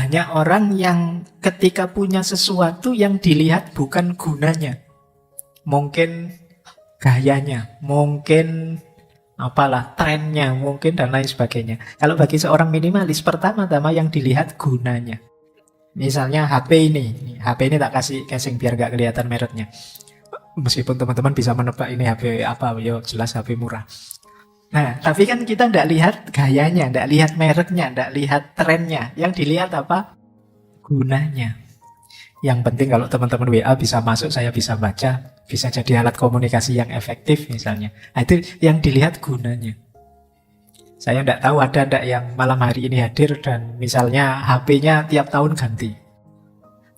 banyak orang yang ketika punya sesuatu yang dilihat bukan gunanya. Mungkin gayanya, mungkin apalah, trennya, mungkin dan lain sebagainya. Kalau bagi seorang minimalis, pertama-tama yang dilihat gunanya. Misalnya HP ini. HP ini tak kasih casing biar gak kelihatan mereknya. Meskipun teman-teman bisa menebak ini HP apa, ya jelas HP murah. Nah, tapi kan kita tidak lihat gayanya, tidak lihat mereknya, tidak lihat trennya. Yang dilihat apa? Gunanya. Yang penting kalau teman-teman WA bisa masuk, saya bisa baca, bisa jadi alat komunikasi yang efektif misalnya. Nah, itu yang dilihat gunanya. Saya tidak tahu ada tidak yang malam hari ini hadir dan misalnya HP-nya tiap tahun ganti.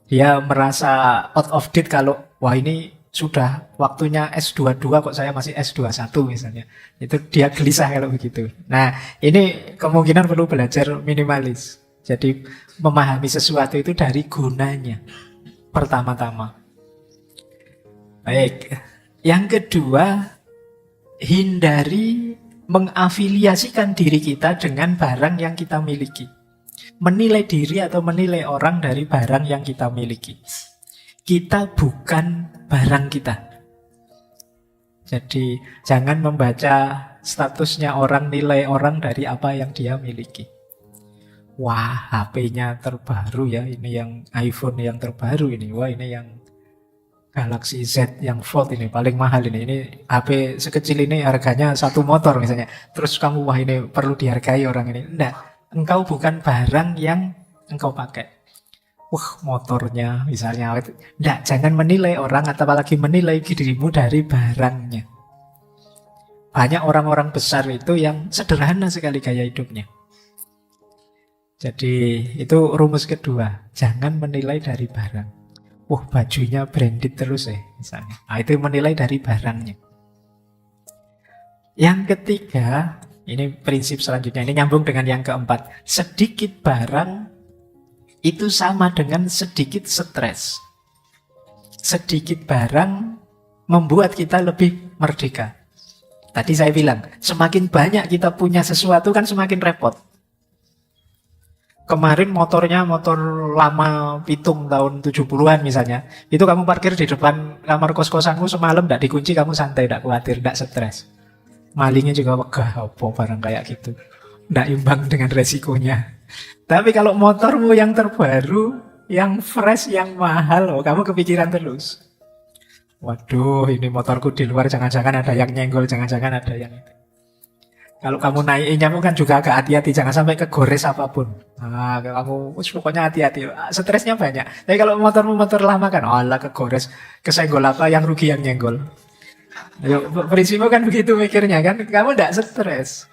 Dia merasa out of date kalau, wah ini sudah waktunya S22 kok saya masih S21 misalnya. Itu dia gelisah kalau begitu. Nah, ini kemungkinan perlu belajar minimalis. Jadi memahami sesuatu itu dari gunanya pertama-tama. Baik. Yang kedua, hindari mengafiliasikan diri kita dengan barang yang kita miliki. Menilai diri atau menilai orang dari barang yang kita miliki. Kita bukan barang kita. Jadi jangan membaca statusnya orang, nilai orang dari apa yang dia miliki. Wah, HP-nya terbaru ya, ini yang iPhone yang terbaru ini. Wah, ini yang Galaxy Z yang Fold ini paling mahal ini. Ini HP sekecil ini harganya satu motor misalnya. Terus kamu, wah ini perlu dihargai orang ini. Enggak, engkau bukan barang yang engkau pakai. Wah, motornya misalnya. Enggak, jangan menilai orang atau apalagi menilai dirimu dari barangnya. Banyak orang-orang besar itu yang sederhana sekali gaya hidupnya. Jadi itu rumus kedua. Jangan menilai dari barang. Wah, bajunya branded terus misalnya. Nah, itu menilai dari barangnya. Yang ketiga, ini prinsip selanjutnya. Ini nyambung dengan yang keempat. Sedikit barang itu sama dengan sedikit stres. Sedikit barang membuat kita lebih merdeka. Tadi saya bilang, semakin banyak kita punya sesuatu kan semakin repot. Kemarin motornya motor lama pitung tahun 70-an misalnya. Itu kamu parkir di depan kamar kos-kosanmu semalam, tidak dikunci, kamu santai, tidak khawatir, tidak stres. Malingnya juga wegah, apa barang kayak gitu. Tidak imbang dengan resikonya. Tapi kalau motormu yang terbaru, yang fresh, yang mahal, kamu kepikiran terus. Waduh, ini motorku di luar, jangan-jangan ada yang nyenggol, jangan-jangan ada yang itu. Kalau kamu naikinnya kan juga agak hati-hati, jangan sampai kegores apapun. Nah, kamu pokoknya hati-hati. Stresnya banyak. Tapi kalau motormu motor lama kan, alah kegores, kesenggol apa, yang rugi yang nyenggol. Ayo, prinsipnya kan begitu mikirnya kan, kamu tidak stres.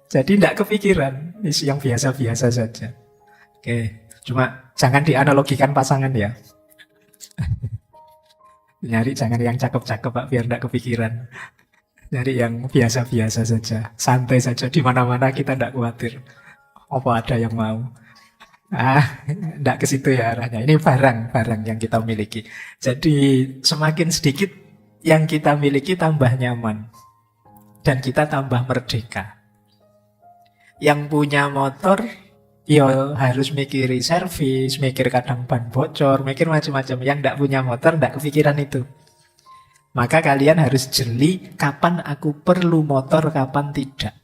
Jadi tidak kepikiran, yang biasa-biasa saja. Oke, cuma jangan dianalogikan pasangan ya. Nyari jangan yang cakep-cakep Pak, biar tidak kepikiran. Nyari yang biasa-biasa saja, santai saja, di mana-mana kita tidak khawatir. Apa ada yang mau? Tidak ke situ ya arahnya. Ini barang-barang yang kita miliki. Jadi semakin sedikit yang kita miliki tambah nyaman. Dan kita tambah merdeka. Yang punya motor, ya harus mikiri servis, mikir kadang ban bocor, mikir macam-macam. Yang tidak punya motor, tidak kepikiran itu. Maka kalian harus jeli kapan aku perlu motor, kapan tidak.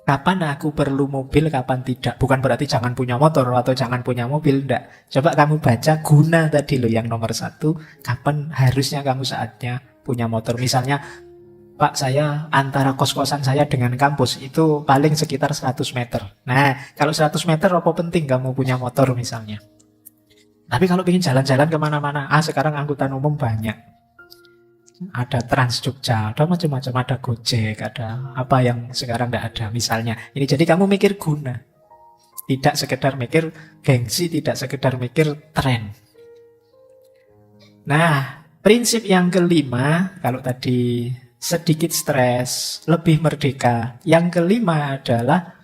Kapan aku perlu mobil, kapan tidak. Bukan berarti jangan punya motor atau jangan punya mobil, tidak. Coba kamu baca guna tadi loh yang nomor 1. Kapan harusnya kamu saatnya punya motor. Misalnya, Pak, saya antara kos-kosan saya dengan kampus itu paling sekitar 100 meter. Nah, kalau 100 meter apa penting kamu punya motor misalnya. Tapi kalau ingin jalan-jalan kemana-mana, sekarang angkutan umum banyak. Ada Trans Jogja, ada macam-macam, ada Gojek, ada apa yang sekarang tidak ada misalnya. Ini jadi kamu mikir guna. Tidak sekedar mikir gengsi, tidak sekedar mikir tren. Nah, prinsip yang kelima, kalau tadi sedikit stres, lebih merdeka. Yang kelima adalah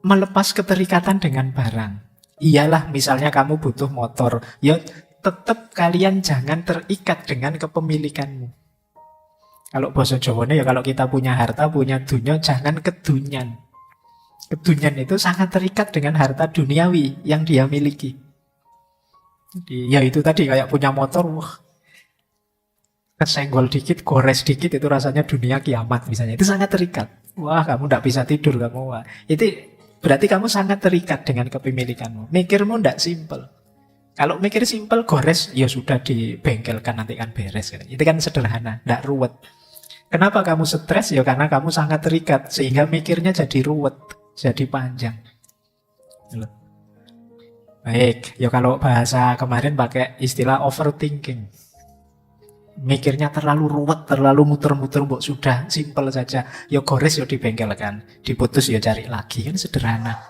melepas keterikatan dengan barang. Iyalah misalnya kamu butuh motor, ya tetap kalian jangan terikat dengan kepemilikanmu. Kalau bahasa Jawane ya kalau kita punya harta, punya dunia, jangan kedunyan. Kedunian itu sangat terikat dengan harta duniawi yang dia miliki. Jadi, ya itu tadi kayak punya motor, wah, kesenggol dikit, gores dikit itu rasanya dunia kiamat misalnya. Itu sangat terikat. Wah, kamu tidak bisa tidur kamu. Wah. Itu berarti kamu sangat terikat dengan kepemilikanmu. Mikirmu tidak simpel. Kalau mikir simpel, gores, ya sudah dibengkelkan nanti kan beres. Itu kan sederhana, tidak ruwet. Kenapa kamu stres? Ya karena kamu sangat terikat sehingga mikirnya jadi ruwet, jadi panjang. Baik, ya kalau bahasa kemarin pakai istilah overthinking. Mikirnya terlalu ruwet, terlalu muter-muter, mbok sudah simpel saja. Ya gores ya dibengkelkan, diputus ya cari lagi, kan sederhana.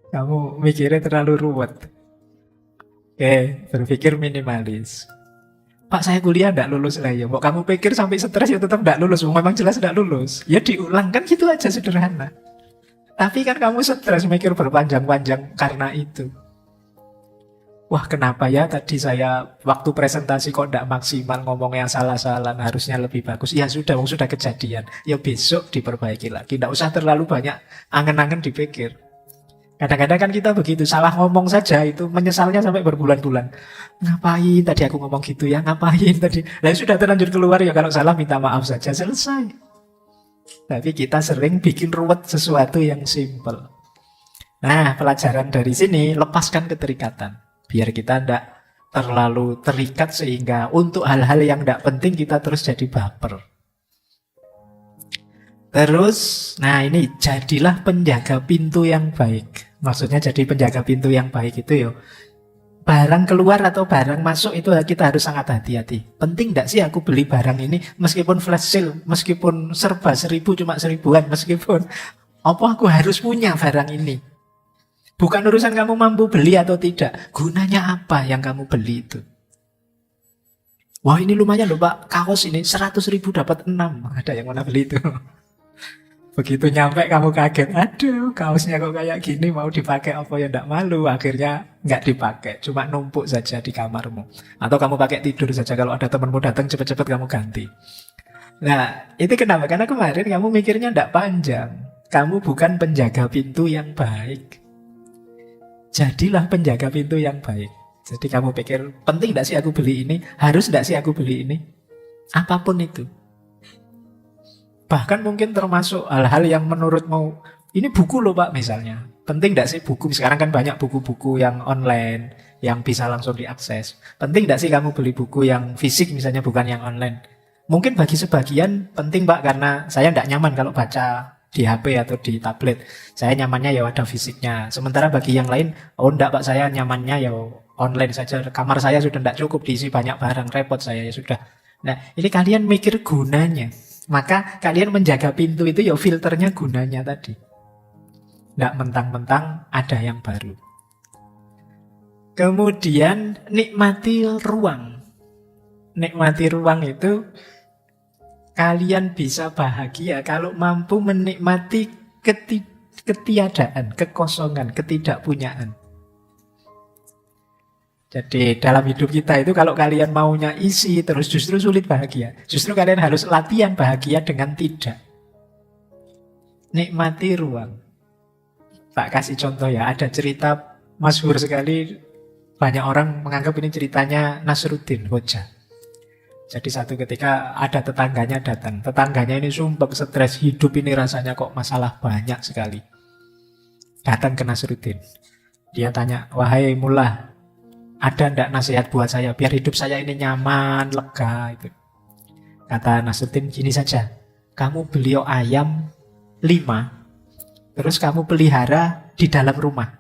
Kamu mikirnya terlalu ruwet. Oke, berpikir minimalis. Pak, saya kuliah tidak lulus lah ya. Mbok kamu pikir sampai stres ya tetap tidak lulus. Memang jelas tidak lulus. Ya diulang kan gitu aja sederhana. Tapi kan kamu stres mikir berpanjang-panjang karena itu. Wah, kenapa ya tadi saya waktu presentasi kok tidak maksimal, ngomongnya salah-salah, harusnya lebih bagus. Ya sudah, sudah kejadian. Ya besok diperbaiki lagi. Tidak usah terlalu banyak angen-angen dipikir. Kadang-kadang kan kita begitu, salah ngomong saja itu menyesalnya sampai berbulan-bulan. Ngapain tadi aku ngomong gitu ya, ngapain tadi. Nah sudah terlanjur keluar ya, kalau salah minta maaf saja, selesai. Tapi kita sering bikin ruwet sesuatu yang simple. Nah, pelajaran dari sini, lepaskan keterikatan. Biar kita tidak terlalu terikat sehingga untuk hal-hal yang tidak penting kita terus jadi baper. Terus, nah ini jadilah penjaga pintu yang baik. Maksudnya jadi penjaga pintu yang baik itu ya, barang keluar atau barang masuk itu kita harus sangat hati-hati. Penting tidak sih aku beli barang ini meskipun flash sale, meskipun serba 1.000 cuma 1.000-an, meskipun apa aku harus punya barang ini. Bukan urusan kamu mampu beli atau tidak, gunanya apa yang kamu beli itu. Wah ini lumayan loh Pak, kaos ini 100.000 dapat 6. Ada yang mana beli itu? Begitu nyampe kamu kaget, aduh kaosnya kok kayak gini, mau dipakai apa ya ndak malu. Akhirnya nggak dipakai, cuma numpuk saja di kamarmu. Atau kamu pakai tidur saja, kalau ada temanmu datang cepet-cepet kamu ganti. Nah itu kenapa? Karena kemarin kamu mikirnya ndak panjang. Kamu bukan penjaga pintu yang baik. Jadilah penjaga pintu yang baik. Jadi kamu pikir, penting ndak sih aku beli ini? Harus ndak sih aku beli ini? Apapun itu. Bahkan mungkin termasuk hal-hal yang menurutmu, ini buku loh Pak misalnya. Penting tidak sih buku? Sekarang kan banyak buku-buku yang online, yang bisa langsung diakses. Penting tidak sih kamu beli buku yang fisik misalnya, bukan yang online? Mungkin bagi sebagian penting Pak, karena saya tidak nyaman kalau baca di HP atau di tablet. Saya nyamannya ya ada fisiknya. Sementara bagi yang lain, oh enggak Pak, saya nyamannya ya online saja. Kamar saya sudah tidak cukup diisi banyak barang, repot saya ya sudah. Nah ini kalian mikir gunanya. Maka kalian menjaga pintu itu ya filternya gunanya tadi. Nggak mentang-mentang ada yang baru. Kemudian nikmati ruang. Nikmati ruang itu kalian bisa bahagia kalau mampu menikmati ketiadaan, kekosongan, ketidakpunyaan. Jadi dalam hidup kita itu kalau kalian maunya isi terus justru sulit bahagia. Justru kalian harus latihan bahagia dengan tidak. Nikmati ruang. Tak kasih contoh ya, ada cerita masyhur sekali. Banyak orang menganggap ini ceritanya Nasruddin Hoja. Jadi satu ketika ada tetangganya datang. Tetangganya ini sumpah stres, hidup ini rasanya kok masalah banyak sekali. Datang ke Nasruddin. Dia tanya, wahai mullah, ada ndak nasihat buat saya biar hidup saya ini nyaman, lega itu. Kata Nasruddin, gini saja, kamu beli ayam 5, terus kamu pelihara di dalam rumah.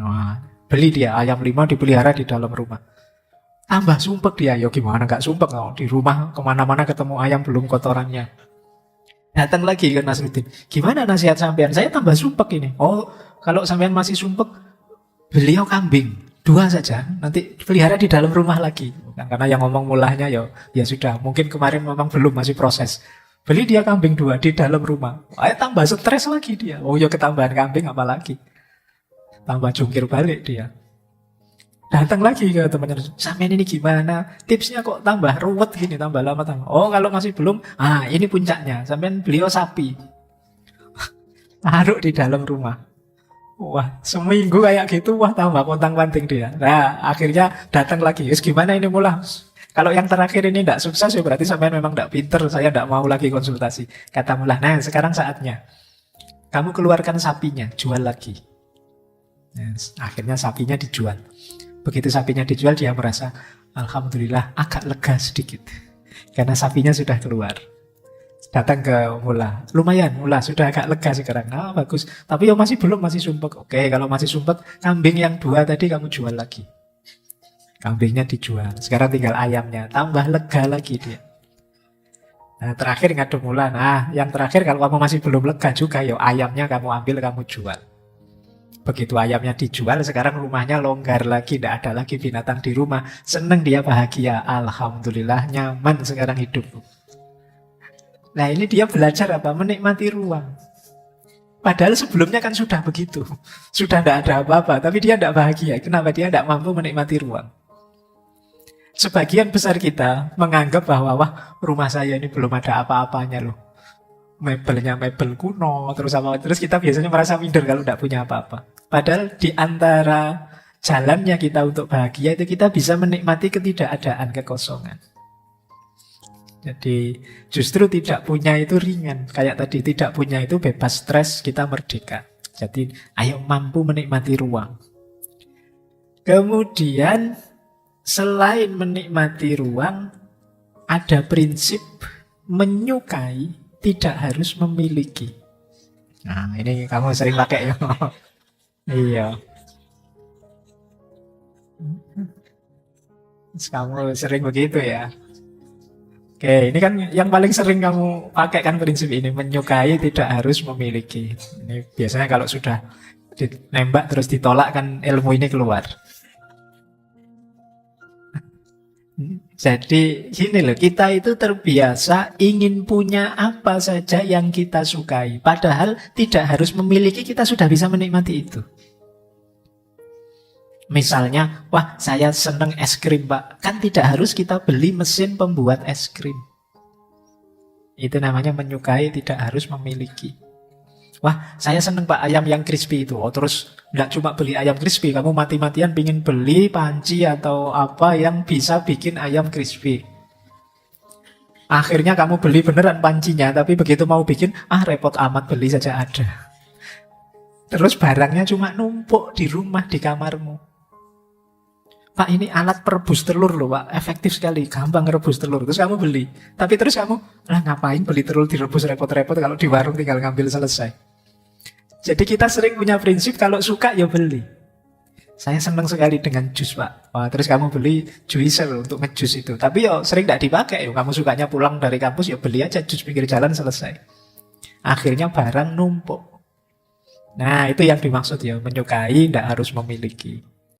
Nah, beli dia ayam 5 dipelihara di dalam rumah. Tambah sumpek dia, ya gimana gak sumpek no? Di rumah kemana-mana ketemu ayam belum kotorannya. Datang lagi ke Nasruddin, gimana nasihat sampean? Saya tambah sumpek ini. Oh, kalau sampean masih sumpek, beliau kambing 2 saja, nanti pelihara di dalam rumah lagi. Karena yang ngomong mulahnya ya sudah, mungkin kemarin memang belum, masih proses. Beli dia kambing 2 di dalam rumah. Ayo tambah stres lagi dia. Oh ya ketambahan kambing apalagi. Tambah jungkir balik dia. Datang lagi ke temannya, sampean ini gimana? Tipsnya kok tambah ruwet gini, tambah lama tambah. Oh, kalau masih belum, ini puncaknya. Sampean beliau sapi, taruh di dalam rumah. Wah, seminggu kayak gitu, wah tambah kontang-panting dia. Nah, akhirnya datang lagi. Yes, gimana ini mulai? Kalau yang terakhir ini tidak sukses, ya berarti sampean memang tidak pinter. Saya tidak mau lagi konsultasi. Kata Mullah, nah sekarang saatnya. Kamu keluarkan sapinya, jual lagi. Nah, akhirnya sapinya dijual. Begitu sapinya dijual, dia merasa, alhamdulillah agak lega sedikit. Karena sapinya sudah keluar. Datang ke Mullah, lumayan Mullah sudah agak lega sekarang. Nah, bagus. Tapi yang masih belum, masih sumpek. Oke, kalau masih sumpek, kambing yang 2 tadi kamu jual lagi. Kambingnya dijual. Sekarang tinggal ayamnya, tambah lega lagi dia. Nah, terakhir ngadu Mullah. Nah, yang terakhir kalau kamu masih belum lega juga, ya ayamnya kamu ambil, kamu jual. Begitu ayamnya dijual, sekarang rumahnya longgar lagi, tidak ada lagi binatang di rumah. Seneng dia, bahagia. Alhamdulillah, nyaman sekarang hidupku. Nah, ini dia belajar apa? Menikmati ruang. Padahal sebelumnya kan sudah begitu. Sudah tidak ada apa-apa, tapi dia tidak bahagia. Kenapa? Dia tidak mampu menikmati ruang. Sebagian besar kita menganggap bahwa, wah, rumah saya ini belum ada apa-apanya loh. Mebelnya mebel kuno, terus apa? Terus kita biasanya merasa minder kalau tidak punya apa-apa. Padahal di antara jalannya kita untuk bahagia itu kita bisa menikmati ketidakadaan, kekosongan. Jadi justru tidak punya itu ringan. Kayak tadi, tidak punya itu bebas stres, kita merdeka. Jadi ayo mampu menikmati ruang. Kemudian selain menikmati ruang, ada prinsip menyukai tidak harus memiliki. Nah, ini kamu sering pakai ya. Iya. Kamu sering begitu ya. Oke, ini kan yang paling sering kamu pakai kan prinsip ini, menyukai tidak harus memiliki. Ini biasanya kalau sudah nembak terus ditolak kan ilmu ini keluar. Jadi gini loh, kita itu terbiasa ingin punya apa saja yang kita sukai. Padahal tidak harus memiliki, kita sudah bisa menikmati itu. Misalnya, wah saya seneng es krim Pak. Kan tidak harus kita beli mesin pembuat es krim. Itu namanya menyukai tidak harus memiliki. Wah saya seneng Pak ayam yang crispy itu. Oh terus nggak cuma beli ayam crispy, kamu mati-matian pingin beli panci atau apa yang bisa bikin ayam crispy. Akhirnya kamu beli beneran pancinya, tapi begitu mau bikin, repot amat, beli saja ada. Terus barangnya cuma numpuk di rumah, di kamarmu. Pak ini alat perebus telur loh Pak, efektif sekali, gampang rebus telur. Terus kamu beli, tapi terus kamu, ngapain beli telur direbus repot-repot, kalau di warung tinggal ngambil selesai. Jadi kita sering punya prinsip kalau suka ya beli. Saya senang sekali dengan jus Pak. Wah, terus kamu beli juicer untuk ngejus itu. Tapi ya sering tidak dipakai. Kamu sukanya pulang dari kampus ya beli aja jus pinggir jalan, selesai. Akhirnya barang numpuk. Nah itu yang dimaksud ya, menyukai tidak harus memiliki.